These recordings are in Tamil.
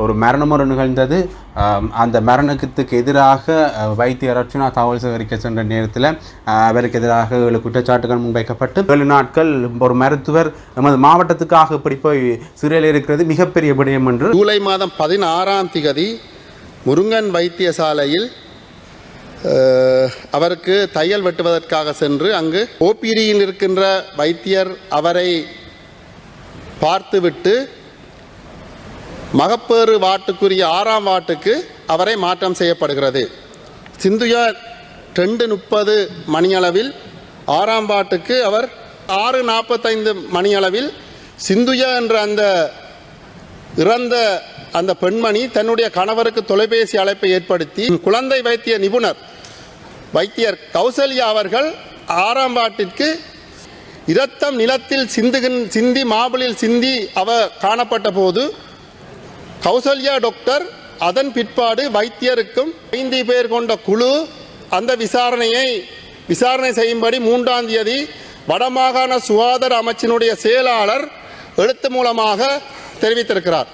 ஒரு மரணம் நிகழ்ந்தது. அந்த மரணத்துக்கு எதிராக வைத்தியர் அர்ச்சுனா தகவல் சேகரிக்க சென்ற நேரத்தில் அவருக்கு எதிராக 7 குற்றச்சாட்டுகள் முன்வைக்கப்பட்டு 7 நாட்கள் ஒரு மருத்துவர் நமது மாவட்டத்துக்காக இப்படி போய் சிறையில் இருக்கிறது மிகப்பெரிய விடயம் என்று ஜூலை மாதம் 16ஆம் தேதி முருங்கன் வைத்தியசாலையில் அவருக்கு தையல் வெட்டுவதற்காக சென்று அங்கு ஓபிடியில் இருக்கின்ற வைத்தியர் அவரை பார்த்துவிட்டு மகப்பேறு வார்டுக்குரிய 6ஆம் வார்டுக்கு அவரை மாற்றம் செய்யப்படுகிறது. சிந்துயா 2:30 மணியளவில் 6ஆம் வார்டுக்கு அவர் 6:45 மணியளவில் சிந்துயா என்ற அந்த இறந்த அந்த பெண்மணி தன்னுடைய கணவருக்கு தொலைபேசி அழைப்பை ஏற்படுத்தி குழந்தை வைத்திய நிபுணர் வைத்தியர் கௌசல்யா அவர்கள் 6ஆம் வார்டிற்கு இரத்தம் நிலத்தில் சிந்தி மார்பிளில் சிந்தி காணப்பட்ட போது கௌசல்யா டாக்டர் அதன் பிற்பாடு வைத்தியருக்கும் 5 பேர் கொண்ட குழு அந்த விசாரணை செய்யும்படி 3ஆம் தேதி வடமாகாண சுகாதார அமைச்சினுடைய செயலாளர் எழுத்து மூலமாக தெரிவித்திருக்கிறார்.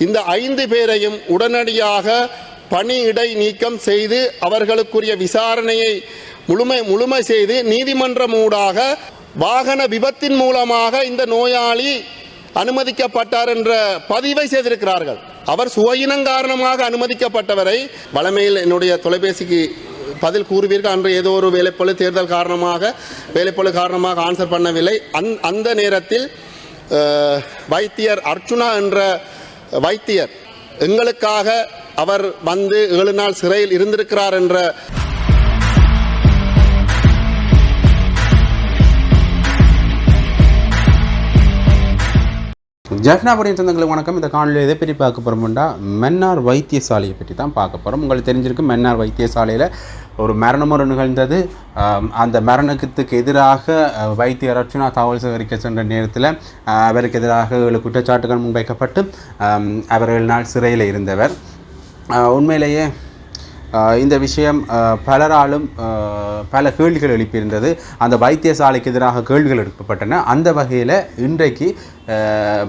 இந்த 5 பேரையும் உடனடியாக பணியிடை நீக்கம் செய்து அவர்களுக்குரிய விசாரணையை முழுமை செய்து நீதிமன்றம் ஊடாக வாகன விபத்தின் மூலமாக இந்த நோயாளி அனுமதிக்கப்பட்டார் என்ற பதிவை செய்திருக்கிறார்கள். அவர் சுயினம் காரணமாக அனுமதிக்கப்பட்டவரை வளமையில் என்னுடைய தொலைபேசிக்கு பதில் கூறுவீர்கள். அன்று ஏதோ ஒரு வேலைப்பளு தேர்தல் காரணமாக ஆன்சர் பண்ணவில்லை. அந்த நேரத்தில் வைத்தியர் அர்ச்சுனா என்ற வைத்தியர் எங்களுக்காக அவர் வந்து 7 நாள் சிறையில் இருந்திருக்கிறார் என்ற ஜெஃப்னாபுரியின் சொந்தங்களுக்கு வணக்கம். இந்த காணொலியில் எதை பற்றி பார்க்க போகிறோம்னா மன்னார் வைத்தியசாலையை பற்றி தான் பார்க்க போகிறோம். உங்களுக்கு தெரிஞ்சிருக்கு மன்னார் வைத்தியசாலையில் ஒரு மரணம் நிகழ்ந்தது. அந்த மரணத்துக்கு எதிராக வைத்தியர் அர்ச்சுனா தகவல் சேகரிக்க சென்ற நேரத்தில் அவருக்கு எதிராக 7 குற்றச்சாட்டுகள் முன்வைக்கப்பட்டு அவர் 7 நாள் சிறையில் இருந்தவர். உண்மையிலேயே இந்த விஷயம் பலராலும் பல கேள்விகள் எழுப்பியிருந்தது. அந்த வைத்தியசாலைக்கு எதிராக கேள்விகள் எழுப்பப்பட்டன. அந்த வகையில் இன்றைக்கு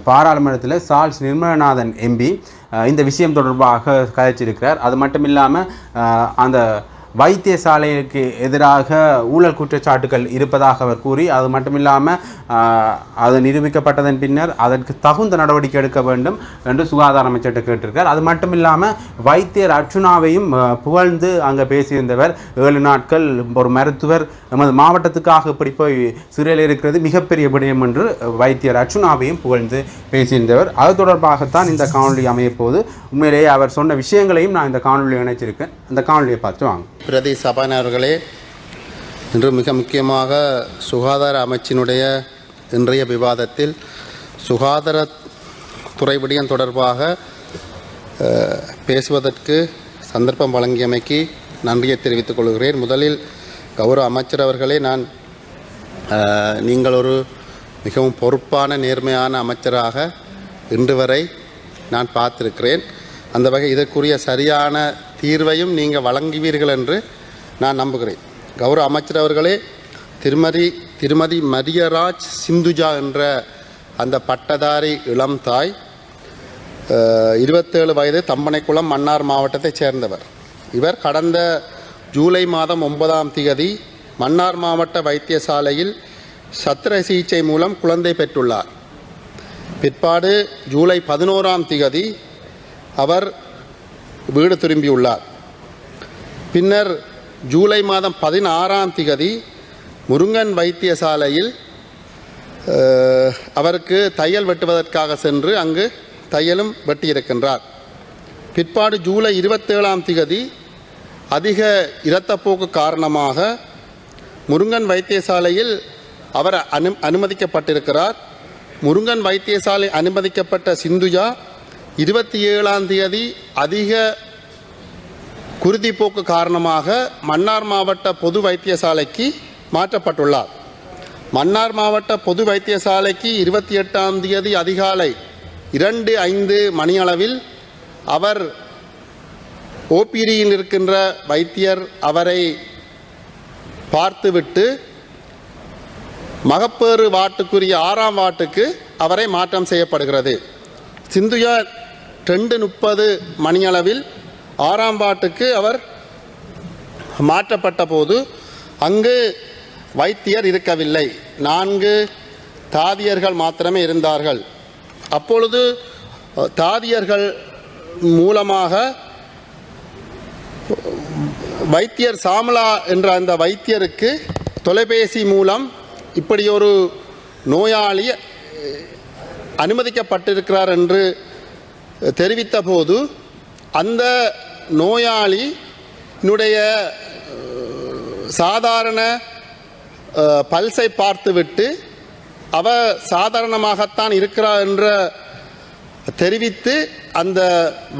பாராளுமன்றத்தில் சார்ல்ஸ் நிர்மலநாதன் எம்பி இந்த விஷயம் தொடர்பாக கதைச்சிருக்கிறார். அது மட்டும் இல்லாமல் அந்த வைத்தியசாலைக்கு எதிராக ஊழல் குற்றச்சாட்டுகள் இருப்பதாக அவர் கூறி, அது மட்டும் இல்லாமல் அது நிரூபிக்கப்பட்டதன் பின்னர் அதற்கு தகுந்த நடவடிக்கை எடுக்க வேண்டும் என்று சுகாதார அமைச்சர்கிட்ட கேட்டிருக்கார். அது மட்டும் இல்லாமல் வைத்தியர் அர்ச்சுனாவையும் புகழ்ந்து அங்கே பேசியிருந்தவர். 7 நாட்கள் ஒரு மருத்துவர் நமது மாவட்டத்துக்காக இப்படி போய் சிறையில் இருக்கிறது மிகப்பெரிய விடயம் என்று வைத்தியர் அர்ச்சுனாவையும் புகழ்ந்து பேசியிருந்தவர். அது தொடர்பாகத்தான் இந்த காணொலி அமையப்போது. உண்மையிலேயே அவர் சொன்ன விஷயங்களையும் நான் இந்த காணொலியை இணைச்சிருக்கேன். அந்த காணொலியை பார்த்து வாங்க. பிரதி சபாநாயகர்களே, இன்று மிக முக்கியமாக சுகாதார அமைச்சினுடைய இன்றைய விவாதத்தில் சுகாதாரத்துறை விடயம் தொடர்பாக பேசுவதற்கு சந்தர்ப்பம் வழங்கியமைக்கு நன்றியை தெரிவித்துக் கொள்கிறேன். முதலில் கௌரவ அமைச்சர் அவர்களே, நீங்கள் ஒரு மிகவும் பொறுப்பான நேர்மையான அமைச்சராக இன்று வரை நான் பார்த்திருக்கிறேன். அந்த வகை இதற்குரிய சரியான தீர்வையும் நீங்கள் வழங்குவீர்கள் என்று நான் நம்புகிறேன். கௌரவ அமைச்சர் அவர்களே, திருமதி மரியராஜ் சிந்துஜா என்ற அந்த பட்டதாரி இளம் தாய் 27 வயது, தம்பனைக்குளம், மன்னார் மாவட்டத்தைச் சேர்ந்தவர். இவர் கடந்த ஜூலை மாதம் 9ஆம் தேதி மன்னார் மாவட்ட வைத்தியசாலையில் சத்திர சிகிச்சை மூலம் குழந்தை பெற்றுள்ளார். பிற்பாடு ஜூலை 11ஆம் தேதி அவர் வீடு திரும்பியுள்ளார். பின்னர் ஜூலை மாதம் 16ஆம் தேதி முருங்கன் வைத்தியசாலையில் அவருக்கு தையல் வெட்டுவதற்காக சென்று அங்கு தையலும் வெட்டியிருக்கின்றார். பிற்பாடு ஜூலை 27ஆம் தேதி அதிக இரத்தப்போக்கு காரணமாக முருங்கன் வைத்தியசாலையில் அவர் அனுமதிக்கப்பட்டிருக்கிறார். முருங்கன் வைத்தியசாலை அனுமதிக்கப்பட்ட சிந்துஜா 27ஆம் தேதி அதிக குருதிப்போக்கு காரணமாக மன்னார் மாவட்ட பொது வைத்தியசாலைக்கு மாற்றப்பட்டுள்ளார். மன்னார் மாவட்ட பொது வைத்தியசாலைக்கு 28ஆம் தேதி அதிகாலை 2:05 மணியளவில் அவர் ஓபிடியில் இருக்கின்ற வைத்தியர் அவரை பார்த்துவிட்டு மகப்பேறு வார்டுக்குரிய 6ஆம் வார்டுக்கு அவரை மாற்றம் செய்யப்படுகிறது. சிந்துயா 2:30 மணியளவில் 6ஆம் வார்டுக்கு அவர் மாற்றப்பட்ட போது அங்கு வைத்தியர் இருக்கவில்லை, 4 தாதியர்கள் மாத்திரமே இருந்தார்கள். அப்பொழுது தாதியர்கள் மூலமாக வைத்தியர் சாமலா என்ற அந்த வைத்தியருக்கு தொலைபேசி மூலம் இப்படி ஒரு நோயாளி அனுமதிக்கப்பட்டிருக்கிறார் என்று தெரிவித்த போது அந்த நோயாளியினுடைய சாதாரண பல்ஸை பார்த்துவிட்டு அவர் சாதாரணமாகத்தான் இருக்கிறார் என்று தெரிவித்து அந்த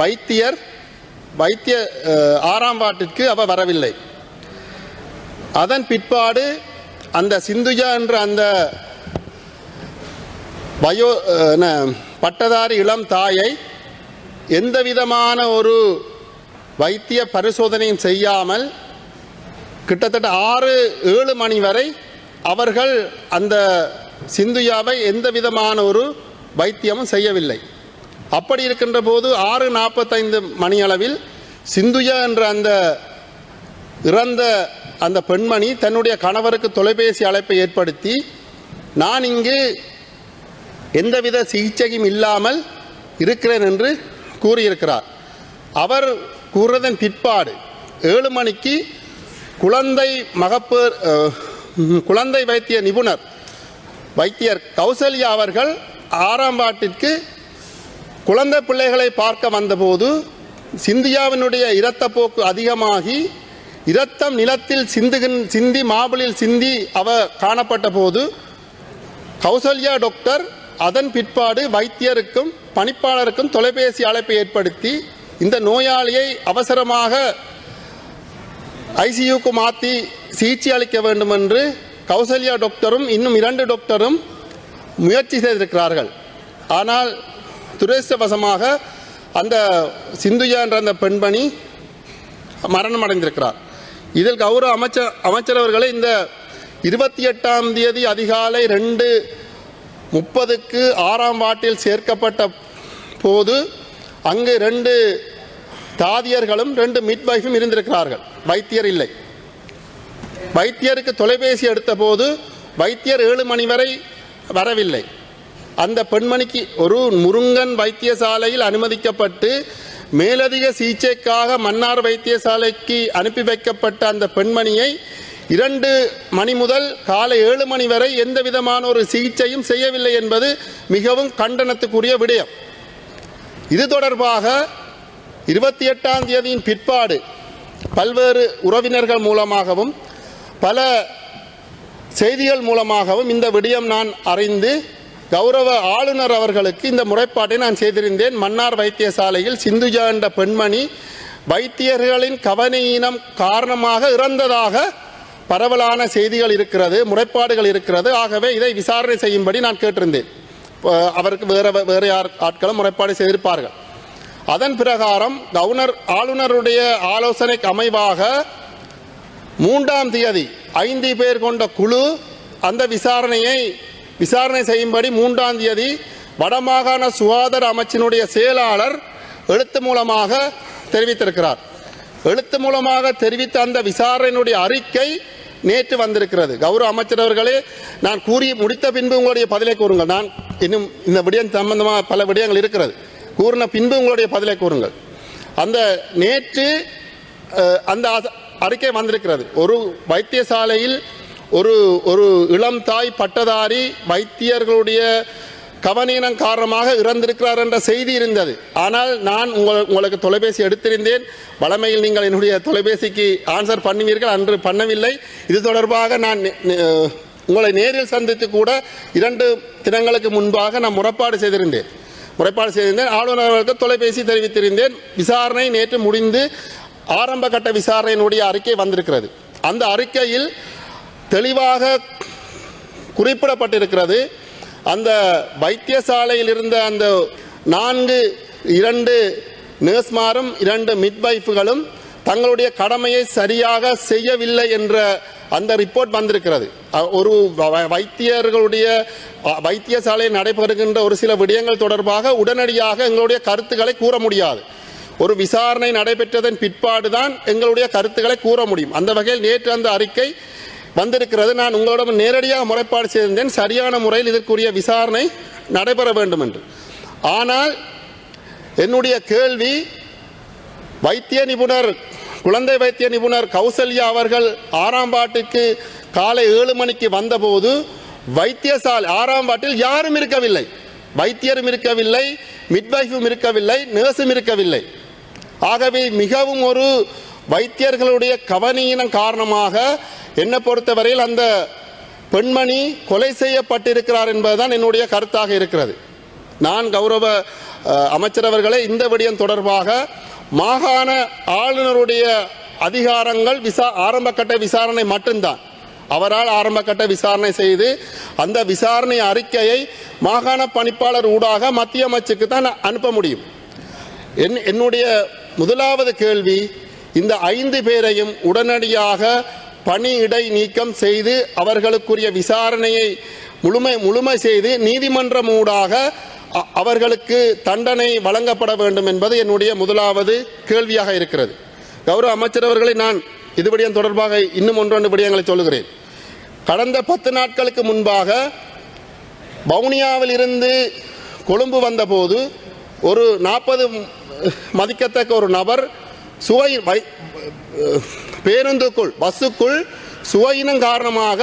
வைத்திய 6ஆம் வார்டிற்கு அவர் வரவில்லை. அதன் பிற்பாடு அந்த சிந்துஜா என்ற அந்த பட்டதாரி இளம் தாயை எந்த விதமான ஒரு வைத்திய பரிசோதனையும் செய்யாமல் கிட்டத்தட்ட 6-7 மணி வரை அவர்கள் அந்த சிந்துயாவை எந்த விதமான ஒரு வைத்தியமும் செய்யவில்லை. அப்படி இருக்கின்ற போது 6:45 மணியளவில் சிந்துயா என்ற அந்த இறந்த அந்த பெண்மணி தன்னுடைய கணவருக்கு தொலைபேசி அழைப்பை ஏற்படுத்தி, நான் இங்கு எந்தவித சிகிச்சையும் இல்லாமல் இருக்கிறேன் என்று கூறியிருக்கிறார். அவர் கூறுவதன் பிற்பாடு 7 மணிக்கு குழந்தை வைத்திய நிபுணர் வைத்தியர் கௌசல்யா அவர்கள் 6ஆம் வார்டிற்கு குழந்தை பிள்ளைகளை பார்க்க வந்தபோது சிந்தியாவினுடைய இரத்தப்போக்கு அதிகமாகி இரத்தம் நிலத்தில் சிந்தி மார்பிளில் சிந்தி காணப்பட்ட போது கௌசல்யா டாக்டர் அதன் பிற்பாடு வைத்தியருக்கும் பணிப்பாளருக்கும் தொலைபேசி அழைப்பை ஏற்படுத்தி இந்த நோயாளியை அவசரமாக ஐசியூக்கு மாற்றி சிகிச்சை அளிக்க வேண்டும் என்று கௌசல்யா டாக்டரும் இன்னும் 2 டாக்டரும் முயற்சி செய்திருக்கிறார்கள். ஆனால் துரதிர்ஷ்டவசமாக அந்த சிந்துஜா என்ற அந்த பெண்மணி மரணம் அடைந்திருக்கிறார். இதில் கௌரவ அமைச்சர் அவர்களே, இந்த 28ஆம் தேதி அதிகாலை 2:30க்கு 6ஆம் வார்டில் சேர்க்கப்பட்ட போது அங்கு 2 தாதியர்களும் 2 மிட்வைஃபும் இருந்திருக்கிறார்கள், வைத்தியர் இல்லை. வைத்தியருக்கு தொலைபேசி எடுத்த போது வைத்தியர் 7 மணி வரை வரவில்லை. அந்த பெண்மணிக்கு ஒரு முருங்கன் வைத்தியசாலையில் அனுமதிக்கப்பட்டு மேலதிக சிகிச்சைக்காக மன்னார் வைத்தியசாலைக்கு அனுப்பி வைக்கப்பட்ட அந்த பெண்மணியை 2 மணி முதல் காலை 7 மணி வரை எந்த விதமான ஒரு சிகிச்சையும் செய்யவில்லை என்பது மிகவும் கண்டனத்துக்குரிய விடயம். இது தொடர்பாக 28ஆம் தேதியின் பிற்பாடு பல்வேறு உறவினர்கள் மூலமாகவும் பல செய்திகள் மூலமாகவும் இந்த விடயம் நான் அறிந்து கௌரவ ஆளுநர் அவர்களுக்கு இந்த முறைப்பாட்டை நான் செய்திருந்தேன். மன்னார் வைத்தியசாலையில் சிந்துஜா என்ற பெண்மணி வைத்தியர்களின் கவனஈனம் காரணமாக இறந்ததாக பரவலான செய்திகள் இருக்கிறது, முறைப்பாடுகள் இருக்கிறது. ஆகவே இதை விசாரணை செய்யும்படி நான் கேட்டிருந்தேன். அவருக்கு வேறு ஆட்களும் முறைப்பாடு செய்திருப்பார்கள். அதன் பிரகாரம் ஆளுநருடைய ஆலோசனைக்கு அமைவாக 3ஆம் தேதி 5 பேர் கொண்ட குழு அந்த விசாரணை செய்யும்படி 3ஆம் தேதி வடமாகாண சுகாதார அமைச்சினுடைய செயலாளர் எழுத்து மூலமாக தெரிவித்திருக்கிறார். எழுத்து மூலமாக தெரிவித்த அந்த விசாரணையினுடைய அறிக்கை நேற்று வந்திருக்கிறது. கௌரவ அமைச்சர் அவர்களே, நான் கூறி முடித்த பின்பு உங்களுடைய பதிலை கூறுங்கள். நான் இன்னும் இந்த விடயம் சம்பந்தமாக பல விடயங்கள் இருக்கிறது, கூறின பின்பு உங்களுடைய பதிலை கூறுங்கள். அந்த நேற்று அந்த அறிக்கை வந்திருக்கிறது. ஒரு வைத்தியசாலையில் ஒரு இளம் தாய் பட்டதாரி வைத்தியர்களுடைய கவனீனம் காரணமாக இறந்திருக்கிறார் என்ற செய்தி இருந்தது. ஆனால் நான் உங்களுக்கு தொலைபேசி எடுத்திருந்தேன். வழமையில் நீங்கள் என்னுடைய தொலைபேசிக்கு ஆன்சர் பண்ணுவீர்கள், அன்று பண்ணவில்லை. இது தொடர்பாக நான் உங்களை நேரில் சந்தித்து கூட 2 தினங்களுக்கு முன்பாக நான் முறைப்பாடு செய்திருந்தேன். ஆளுநர்களுக்கு தொலைபேசி தெரிவித்திருந்தேன். விசாரணை நேற்று முடிந்து ஆரம்ப கட்ட விசாரணையினுடைய அறிக்கை வந்திருக்கிறது. அந்த அறிக்கையில் தெளிவாக குறிப்பிடப்பட்டிருக்கிறது, அந்த வைத்தியசாலையில் இருந்த அந்த 2 நர்ஸ்மாரும் 2 மிட்வைஃப்களும் தங்களுடைய கடமையை சரியாக செய்யவில்லை என்ற அந்த ரிப்போர்ட் வந்திருக்கிறது. ஒரு வைத்தியர்களுடைய வைத்தியசாலையில் நடைபெறுகின்ற ஒரு சில விடயங்கள் தொடர்பாக உடனடியாக எங்களுடைய கருத்துக்களை கூற முடியாது. ஒரு விசாரணை நடைபெற்றதன் பிற்பாடுதான் எங்களுடைய கருத்துக்களை கூற முடியும். அந்த வகையில் நேற்று அந்த அறிக்கை வந்திருக்கிறது. நான் உங்களிடம் நேரடியாக முறைப்பாடு செய்திருந்தேன், சரியான முறையில் இதற்குரிய விசாரணை நடைபெற வேண்டும் என்று. ஆனால் என்னுடைய கேள்வி, வைத்திய நிபுணர் குழந்தை வைத்திய நிபுணர் கௌசல்யா அவர்கள் 6ஆம் வார்டுக்கு காலை 7 மணிக்கு வந்தபோது வைத்தியசாலை 6ஆம் வார்டில் யாரும் இருக்கவில்லை. வைத்தியரும் இருக்கவில்லை, மிட்வைஃபும் இருக்கவில்லை, நர்ஸும் இருக்கவில்லை. ஆகவே மிகவும் ஒரு வைத்தியர்களுடைய கவனீனம் காரணமாக என்னை பொறுத்தவரையில் அந்த பெண்மணி கொலை செய்யப்பட்டிருக்கிறார் என்பதுதான் என்னுடைய கருத்தாக இருக்கிறது. நான் கௌரவ அமைச்சரவர்களை இந்த விடயம் தொடர்பாக மாகாண ஆளுநருடைய அதிகாரங்கள் ஆரம்பகட்ட விசாரணை மட்டும்தான். அவரால் ஆரம்பகட்ட விசாரணை செய்து அந்த விசாரணை அறிக்கையை மாகாண பணிப்பாளர் ஊடாக மத்திய அமைச்சுக்கு தான் அனுப்ப முடியும். என்னுடைய முதலாவது கேள்வி, இந்த 5 பேரையும் உடனடியாக பணியிடை நீக்கம் செய்து அவர்களுக்குரிய விசாரணையை முழுமை செய்து நீதிமன்றம் ஊடாக அவர்களுக்கு தண்டனை வழங்கப்பட வேண்டும் என்பது என்னுடைய முதலாவது கேள்வியாக இருக்கிறது. கௌரவ அமைச்சர் அவர்களை நான் இது விடயம் தொடர்பாக இன்னும் 1-2 விடயங்களை சொல்லுகிறேன். கடந்த 10 நாட்களுக்கு முன்பாக வவுனியாவில் இருந்து கொழும்பு வந்தபோது ஒரு 40 மதிக்கத்தக்க ஒரு நபர் பேருந்துக்குள் பஸ்ஸுக்குள் சுவையினம் காரணமாக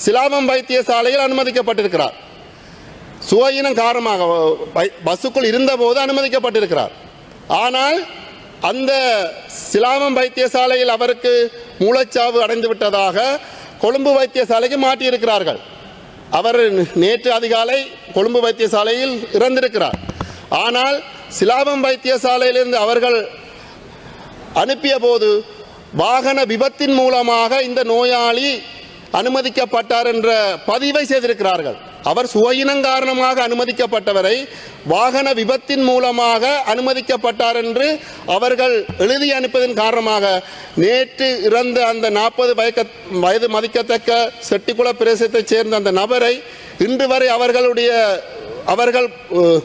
சிலாபம் வைத்தியசாலையில் அனுமதிக்கப்பட்டிருக்கிறார். சுவையினம் காரணமாக பஸ்ஸுக்குள் இருந்தபோது அனுமதிக்கப்பட்டிருக்கிறார். ஆனால் அந்த சிலாபம் வைத்தியசாலையில் அவருக்கு மூளைச்சாவு அடைந்து விட்டதாக கொழும்பு வைத்தியசாலைக்கு மாற்றியிருக்கிறார்கள். அவர் நேற்று அதிகாலை கொழும்பு வைத்தியசாலையில் இறந்திருக்கிறார். ஆனால் சிலாபம் வைத்தியசாலையிலிருந்து அவர்கள் அனுப்பிய போது வாகன விபத்தின் மூலமாக இந்த நோயாளி அனுமதிக்கப்பட்டார் என்ற பதிவை செய்திருக்கிறார்கள். அவர் சுவையினம் காரணமாக அனுமதிக்கப்பட்டவரை வாகன விபத்தின் மூலமாக அனுமதிக்கப்பட்டார் என்று அவர்கள் எழுதி அனுப்பதன் காரணமாக நேற்று இறந்த அந்த 40 வயது மதிக்கத்தக்க செட்டிக்குள பிரதேசத்தைச் சேர்ந்த அந்த நபரை இன்று வரை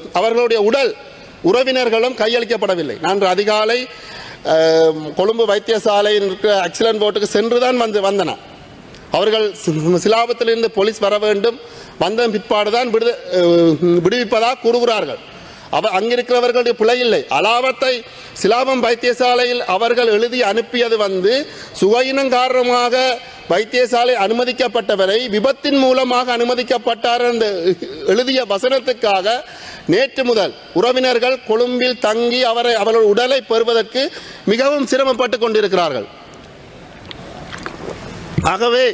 அவர்களுடைய உடல் உறவினர்களும் கையளிக்கப்படவில்லை. நான் அதிகாலை கொழும்பு வைத்தியசாலையில் இருக்கிற ஆக்சிடென்ட் போர்ட்டுக்கு சென்றுதான் வந்தன. அவர்கள் சிலாபத்திலிருந்து போலீஸ் வர வேண்டும், வந்த பிற்பாடுதான் விடுவிப்பதாக கூறுகிறார்கள். அங்கிருக்கிறவர்களுடைய பிழை இல்லை. அலாவத்தை சிலாபம் வைத்தியசாலையில் அவர்கள் எழுதி அனுப்பியது சுவையினம் காரணமாக வைத்தியசாலை அனுமதிக்கப்பட்டவரை விபத்தின் மூலமாக அனுமதிக்கப்பட்டார் என்று எழுதிய வசனத்துக்காக நேற்று முதல் உறவினர்கள் கொழும்பில் தங்கி அவர்கள் உடலை பெறுவதற்கு மிகவும் சிரமப்பட்டு கொண்டிருக்கிறார்கள். ஆகவே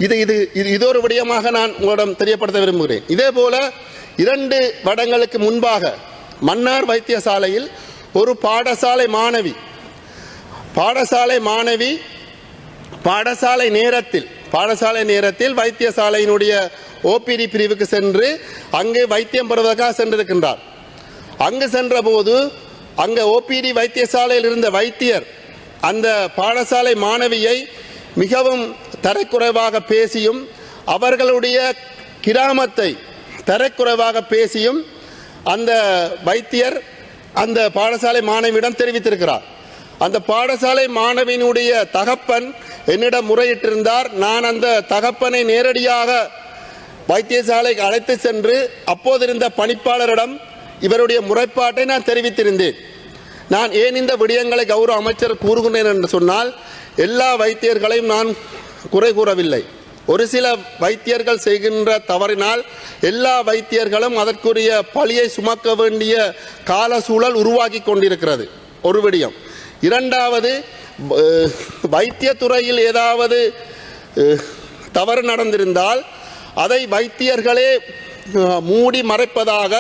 இது ஒரு விடயமாக நான் உங்களிடம் தெரியப்படுத்த விரும்புகிறேன். இதே போல 2 வருடங்களுக்கு முன்பாக மன்னார் வைத்தியசாலையில் ஒரு பாடசாலை மாணவி பாடசாலை நேரத்தில் வைத்தியசாலையினுடைய ஓபிடி பிரிவுக்கு சென்று அங்கு வைத்தியம் பெறுவதற்காக சென்றிருக்கின்றார். அங்கு சென்ற போது அங்கு ஓபிடி வைத்தியசாலையில் இருந்த வைத்தியர் அந்த பாடசாலை மாணவியை மிகவும் தரக்குறைவாக பேசியும் அவர்களுடைய கிராமத்தை தரக்குறைவாக பேசியும் அந்த வைத்தியர் அந்த பாடசாலை மாணவியிடம் தெரிவித்திருக்கிறார். அந்த பாடசாலை மாணவியினுடைய தகப்பன் என்னிடம் முறையிட்டிருந்தார். நான் அந்த தகப்பனை நேரடியாக வைத்தியசாலைக்கு அழைத்து சென்று அப்போதிருந்த பணிப்பாளரிடம் இவருடைய முறைப்பாட்டை நான் தெரிவித்திருந்தேன். நான் ஏன் இந்த விடயங்களை கௌரவ அமைச்சர் கூறுகிறேன் என்று சொன்னால், எல்லா வைத்தியர்களையும் நான் குறை கூறவில்லை. ஒரு சில வைத்தியர்கள் செய்கின்ற தவறினால் எல்லா வைத்தியர்களும் அதற்குரிய பழியை சுமக்க வேண்டிய கால சூழல் உருவாக்கி கொண்டிருக்கிறது. ஒரு விடயம். இரண்டாவது, வைத்தியத்துறையில் ஏதாவது தவறு நடந்திருந்தால் அதை வைத்தியர்களே மூடி மறைப்பதாக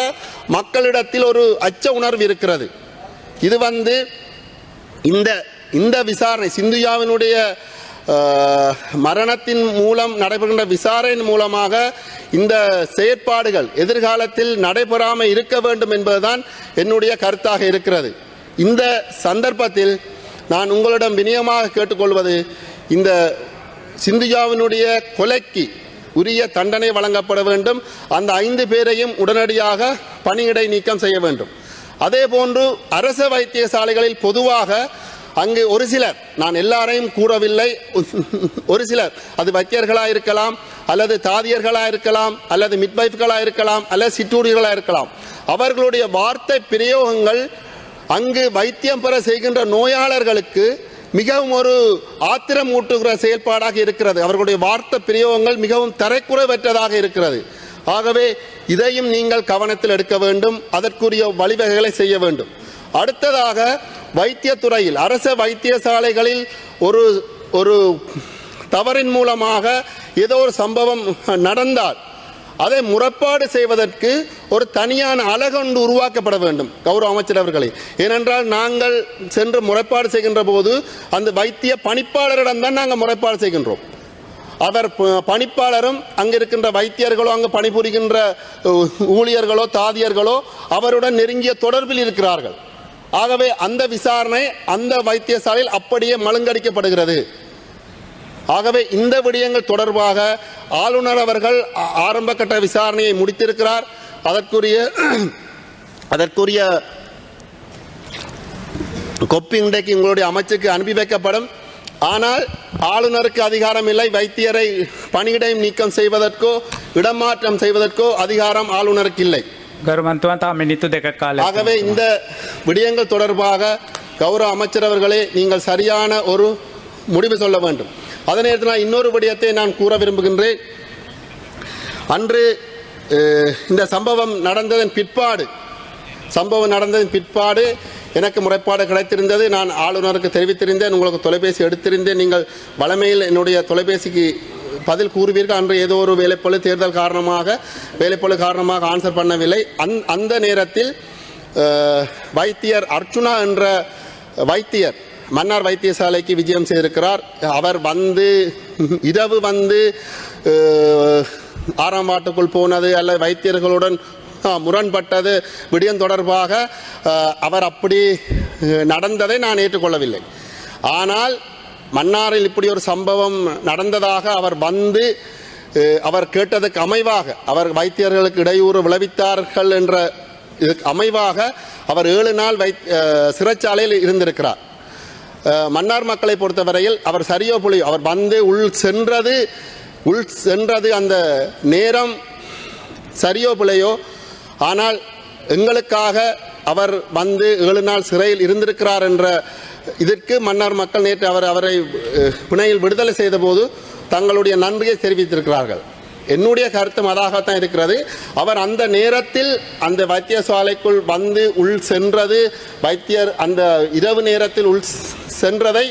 மக்களிடத்தில் ஒரு அச்ச உணர்வு இருக்கிறது. இது இந்த விசாரணை சிந்துயாவினுடைய மரணத்தின் மூலம் நடைபெறுகின்ற விசாரணையின் மூலமாக இந்த செயற்பாடுகள் எதிர்காலத்தில் நடைபெறாமல் இருக்க வேண்டும் என்பதுதான் என்னுடைய கருத்தாக இருக்கிறது. இந்த சந்தர்ப்பத்தில் நான் உங்களிடம் வினயமாக கேட்டுக்கொள்வது, இந்த சிந்துஜாவினுடைய கொலைக்கு உரிய தண்டனை வழங்கப்பட வேண்டும். அந்த 5 பேரையும் உடனடியாக பணியிடை நீக்கம் செய்ய வேண்டும். அதே போன்று அரச வைத்தியசாலைகளில் பொதுவாக அங்கு ஒரு சிலர், நான் எல்லாரையும் கூறவில்லை, ஒரு சிலர், அது வைத்தியர்களாக இருக்கலாம், அல்லது தாதியர்களாக இருக்கலாம், அல்லது மிட்வைஃப்களாக இருக்கலாம், அல்லது சிற்றூழியர்களாக இருக்கலாம், அவர்களுடைய வார்த்தை பிரயோகங்கள் அங்கு வைத்தியம் பெற செய்கின்ற நோயாளர்களுக்கு மிகவும் ஒரு ஆத்திரமூட்டுகிற செயல்பாடாக இருக்கிறது. அவர்களுடைய வார்த்தை பிரயோகங்கள் மிகவும் தரைக்குறைவற்றதாக இருக்கிறது. ஆகவே இதையும் நீங்கள் கவனத்தில் எடுக்க வேண்டும், அதற்குரிய வழிவகைகளை செய்ய வேண்டும். அடுத்ததாக வைத்தியத்துறையில், அரச வைத்தியசாலைகளில் ஒரு தவறின் மூலமாக ஏதோ ஒரு சம்பவம் நடந்தால் அதை முறைப்பாடு செய்வதற்கு ஒரு தனியான அலகொண்டு உருவாக்கப்பட வேண்டும் கௌரவ அமைச்சர் அவர்களே. ஏனென்றால் நாங்கள் சென்று முறைப்பாடு செய்கின்ற போது அந்த வைத்திய பணிப்பாளரிடம் தான் நாங்கள் முறைப்பாடு செய்கின்றோம். அவர் பணிப்பாளரும் அங்கு இருக்கின்ற வைத்தியர்களோ, அங்கு பணிபுரிகின்ற ஊழியர்களோ, தாதியர்களோ அவருடன் நெருங்கிய தொடர்பில் இருக்கிறார்கள். ஆகவே அந்த விசாரணை அந்த வைத்தியசாலையில் அப்படியே மழுங்கடிக்கப்படுகிறது. ஆகவே இந்த விடயங்கள் தொடர்பாக ஆளுநர் அவர்கள் ஆரம்ப கட்ட விசாரணையை முடித்திருக்கிறார். அதற்குரிய கொப்பி இன்றைக்கு உங்களுடைய அமைச்சுக்கு அனுப்பி வைக்கப்படும். ஆனால் ஆளுநருக்கு அதிகாரம் இல்லை. வைத்தியரை பணியிடை நீக்கம் செய்வதற்கோ இடமாற்றம் செய்வதற்கோ அதிகாரம் ஆளுநருக்கு இல்லை. ஆகவே இந்த விடயங்கள் தொடர்பாக கௌரவ அமைச்சர் அவர்களே நீங்கள் சரியான ஒரு முடிவு சொல்ல வேண்டும். அதே நேரத்தில் நான் இன்னொரு விடயத்தை நான் கூற விரும்புகின்றேன். அன்று இந்த சம்பவம் நடந்ததன் பிற்பாடு எனக்கு முறைப்பாடு கிடைத்திருந்தது. நான் ஆளுநருக்கு தெரிவித்திருந்தேன், உங்களுக்கு தொலைபேசி எடுத்திருந்தேன். நீங்கள் வளமையில் என்னுடைய தொலைபேசிக்கு பதில் கூறுவீர்கள். அன்று ஏதோ ஒரு வேலைப்பளு தேர்தல் காரணமாக ஆன்சர் பண்ணவில்லை. அந்த நேரத்தில் வைத்தியர் அர்ச்சுனா என்ற வைத்தியர் மன்னார் வைத்தியசாலைக்கு விஜயம் செய்திருக்கிறார். அவர் இரவு 6ஆம் வார்டுக்குள் போனது அல்லது வைத்தியர்களுடன் முரண்பட்டது விடயம் தொடர்பாக அவர் அப்படி நடந்ததை நான் ஏற்றுக்கொள்ளவில்லை. ஆனால் மன்னாரில் இப்படி ஒரு சம்பவம் நடந்ததாக அவர் கேட்டதுக்கு அமைவாக, அவர் வைத்தியர்களுக்கு இடையூறு விளைவித்தார்கள் என்ற இதுக்கு அமைவாக அவர் 7 நாள் சிறைச்சாலையில் இருந்திருக்கிறார். மன்னார் மக்களை பொறுத்தவரையில் அவர் சரியோ புலியோ, அவர் உள் சென்றது அந்த நேரம் சரியோ பிழையோ, ஆனால் எங்களுக்காக அவர் 7 நாள் சிறையில் இருந்திருக்கிறார் என்ற இதற்கு மன்னார் மக்கள் நேற்று அவரை பிணையில் விடுதலை செய்த போது தங்களுடைய நன்றியை தெரிவித்திருக்கிறார்கள். என்னுடைய கருத்தும் அதாகத்தான் இருக்கிறது. அவர் அந்த நேரத்தில் அந்த வைத்தியசாலைக்குள் உள் சென்றது, வைத்தியர் அந்த இரவு நேரத்தில் உள் சென்றதை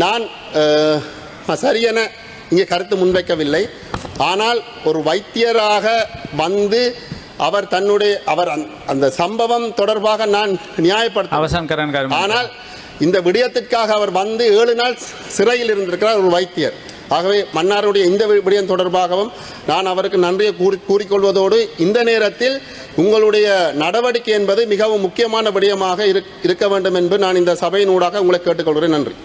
நான் சரியென இங்கே கருத்து முன்வைக்கவில்லை. ஆனால் ஒரு வைத்தியராக அவர் அந்த சம்பவம் தொடர்பாக நான் நியாயப்படுத்த, ஆனால் இந்த விடயத்திற்காக அவர் 7 நாள் சிறையில் இருந்திருக்கிறார் ஒரு வைத்தியர். ஆகவே மன்னாருடைய இந்த விடயம் தொடர்பாகவும் நான் அவருக்கு நன்றியை கூறிக்கொள்வதோடு, இந்த நேரத்தில் உங்களுடைய நடவடிக்கை என்பது மிகவும் முக்கியமான விடயமாக இருக்க வேண்டும் என்று நான் இந்த சபையினூடாக உங்களை கேட்டுக்கொள்கிறேன். நன்றி.